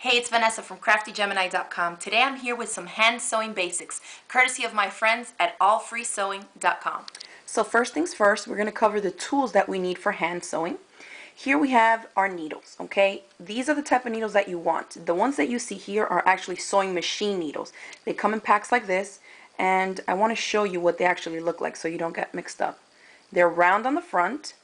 Hey, it's Vanessa from CraftyGemini.com. Today I'm here with some hand sewing basics, courtesy of my friends at AllFreeSewing.com. So first things first, we're going to cover the tools that we need for hand sewing. Here we have our needles, okay? These are the type of needles that you want. The ones that you see here are actually sewing machine needles. They come in packs like this, and I want to show you what they actually look like so you don't get mixed up. They're round on the front,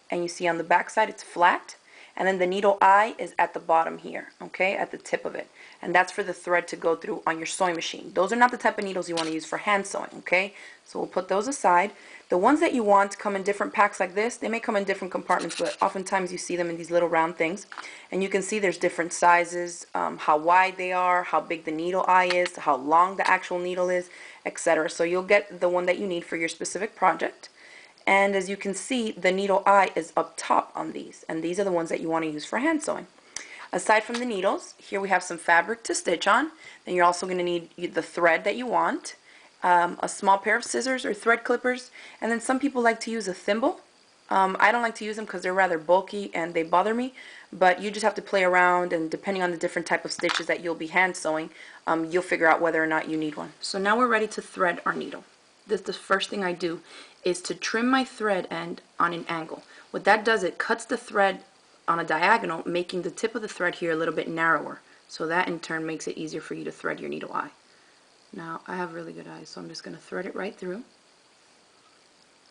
and you see on the back side it's flat, and then the needle eye is at the bottom here, okay, at the tip of it, and that's for the thread to go through on your sewing machine. Those are not the type of needles you want to use for hand sewing, okay? So we'll put those aside. The ones that you want come in different packs like this. They may come in different compartments, but oftentimes you see them in these little round things, and you can see there's different sizes, how wide they are, how big the needle eye is, how long the actual needle is, etc. So you'll get the one that you need for your specific project. And as you can see, the needle eye is up top on these, and these are the ones that you want to use for hand sewing. Aside from the needles, here we have some fabric to stitch on. Then you're also going to need the thread that you want, a small pair of scissors or thread clippers, and then some people like to use a thimble. I don't like to use them because they're rather bulky and they bother me, but you just have to play around, and depending on the different type of stitches that you'll be hand sewing, you'll figure out whether or not you need one. So now we're ready to thread our needle. The first thing I do is to trim my thread end on an angle. What that does, it cuts the thread on a diagonal, making the tip of the thread here a little bit narrower. So that in turn makes it easier for you to thread your needle eye. Now I have really good eyes, so I'm just going to thread it right through.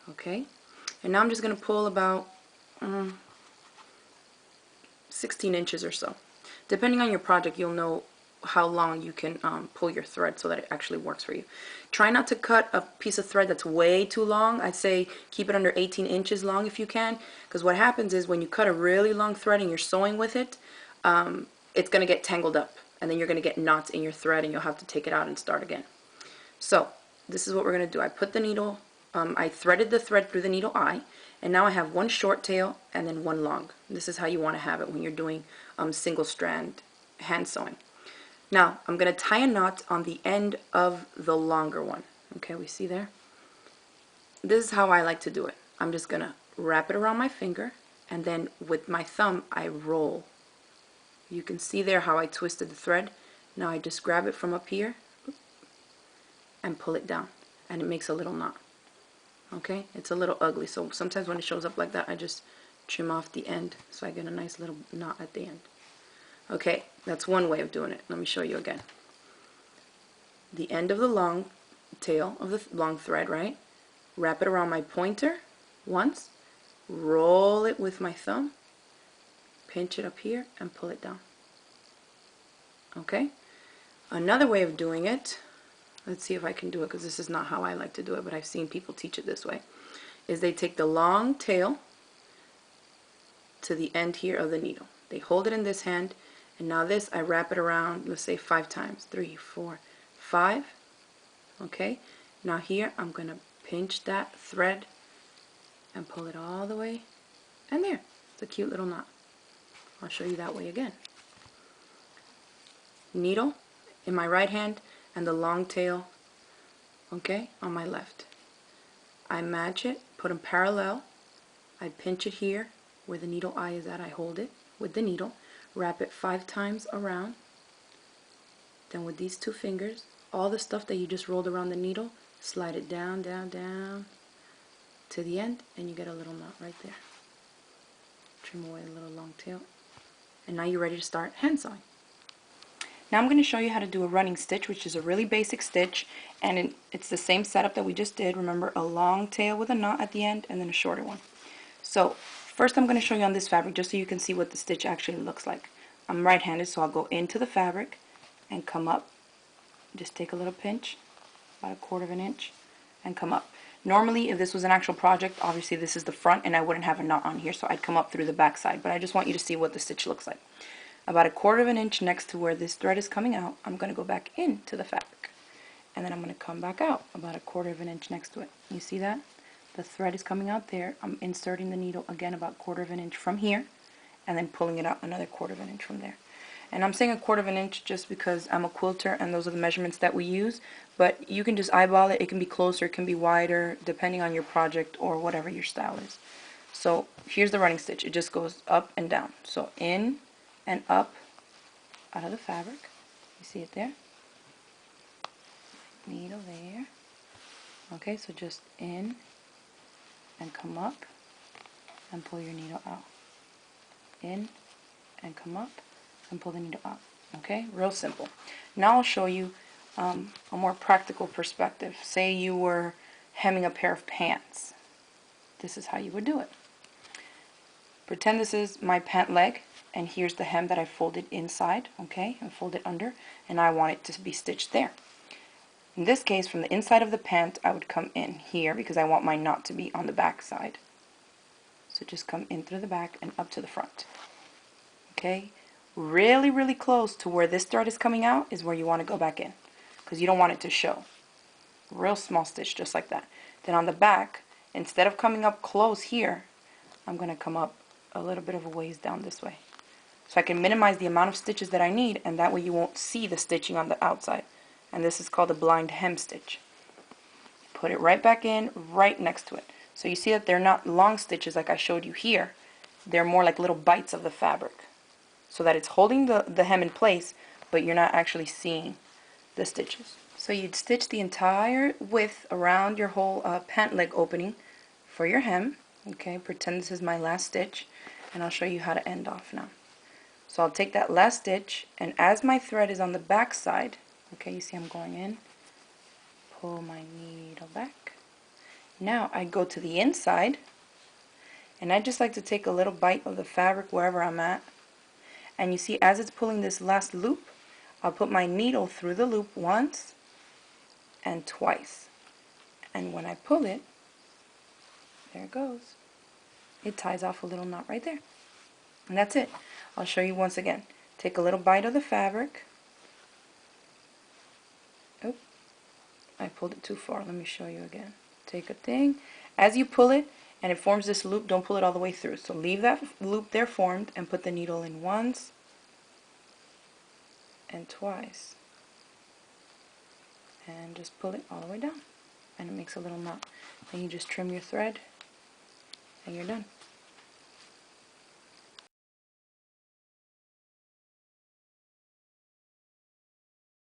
Okay, and now I'm just going to pull about 16 inches or so. Depending on your project, you'll know how long you can pull your thread so that it actually works for you. Try not to cut a piece of thread that's way too long. I'd say keep it under 18 inches long if you can, because what happens is when you cut a really long thread and you're sewing with it, it's going to get tangled up, and then you're going to get knots in your thread and you'll have to take it out and start again. So this is what we're going to do. I put the needle, I threaded the thread through the needle eye, and now I have one short tail and then one long. This is how you want to have it when you're doing single strand hand sewing. Now I'm going to tie a knot on the end of the longer one. Okay, we see there? This is how I like to do it. I'm just going to wrap it around my finger, and then with my thumb I roll. You can see there how I twisted the thread. Now I just grab it from up here and pull it down, and it makes a little knot. Okay, it's a little ugly, so sometimes when it shows up like that I just trim off the end so I get a nice little knot at the end. Okay, that's one way of doing it. Let me show you again. The end of the long tail of the long thread, right? Wrap it around my pointer once, roll it with my thumb, pinch it up here, and pull it down. Okay? Another way of doing it, let's see if I can do it, because this is not how I like to do it, but I've seen people teach it this way, is they take the long tail to the end here of the needle. They hold it in this hand, and now this, I wrap it around, let's say 5 times. 3, 4, 5. Okay? Now here, I'm going to pinch that thread and pull it all the way, and there. It's a cute little knot. I'll show you that way again. Needle in my right hand and the long tail, okay, on my left. I match it, put them parallel. I pinch it here where the needle eye is at. I hold it with the needle, wrap it 5 times around. Then with these 2 fingers, all the stuff that you just rolled around the needle, slide it down, down, down to the end, and you get a little knot right there. Trim away the little long tail, and now you're ready to start hand sewing. Now I'm going to show you how to do a running stitch, which is a really basic stitch, and it's the same setup that we just did. Remember, a long tail with a knot at the end and then a shorter one. So first I'm going to show you on this fabric just so you can see what the stitch actually looks like. I'm right-handed, so I'll go into the fabric and come up. Just take a little pinch, about 1/4 inch, and come up. Normally, if this was an actual project, obviously this is the front and I wouldn't have a knot on here, so I'd come up through the back side, but I just want you to see what the stitch looks like. About 1/4 inch next to where this thread is coming out, I'm going to go back into the fabric, and then I'm going to come back out about 1/4 inch next to it. You see that? The thread is coming out there. I'm inserting the needle again about 1/4 inch from here, and then pulling it out another 1/4 inch from there. And I'm saying 1/4 inch just because I'm a quilter and those are the measurements that we use, but you can just eyeball it. It can be closer, it can be wider, depending on your project or whatever your style is. So here's the running stitch. It just goes up and down. So in and up out of the fabric. You see it there? Needle there. Okay, so just in and come up and pull your needle out. In and come up and pull the needle out. Okay, real simple. Now I'll show you a more practical perspective. Say you were hemming a pair of pants. This is how you would do it. Pretend this is my pant leg, and here's the hem that I folded inside, okay, and folded under, and I want it to be stitched there. In this case, from the inside of the pant, I would come in here because I want my knot to be on the back side. So just come in through the back and up to the front. Okay, really, really close to where this thread is coming out is where you want to go back in, because you don't want it to show. Real small stitch, just like that. Then on the back, instead of coming up close here, I'm going to come up a little bit of a ways down this way. So I can minimize the amount of stitches that I need, and that way you won't see the stitching on the outside. And this is called a blind hem stitch. Put it right back in, right next to it. So you see that they're not long stitches like I showed you here. They're more like little bites of the fabric, so that it's holding the hem in place, but you're not actually seeing the stitches. So you'd stitch the entire width around your whole pant leg opening for your hem. Okay, pretend this is my last stitch, and I'll show you how to end off now. So I'll take that last stitch, and as my thread is on the back side, okay, you see I'm going in, pull my needle back. Now I go to the inside, and I just like to take a little bite of the fabric wherever I'm at. And you see, as it's pulling this last loop, I'll put my needle through the loop once and twice. And when I pull it, there it goes. It ties off a little knot right there. And that's it. I'll show you once again. Take a little bite of the fabric. Oh, I pulled it too far. Let me show you again. Take a thing. As you pull it, and it forms this loop, don't pull it all the way through. So leave that loop there formed and put the needle in once and twice. And just pull it all the way down. And it makes a little knot. Then you just trim your thread and you're done.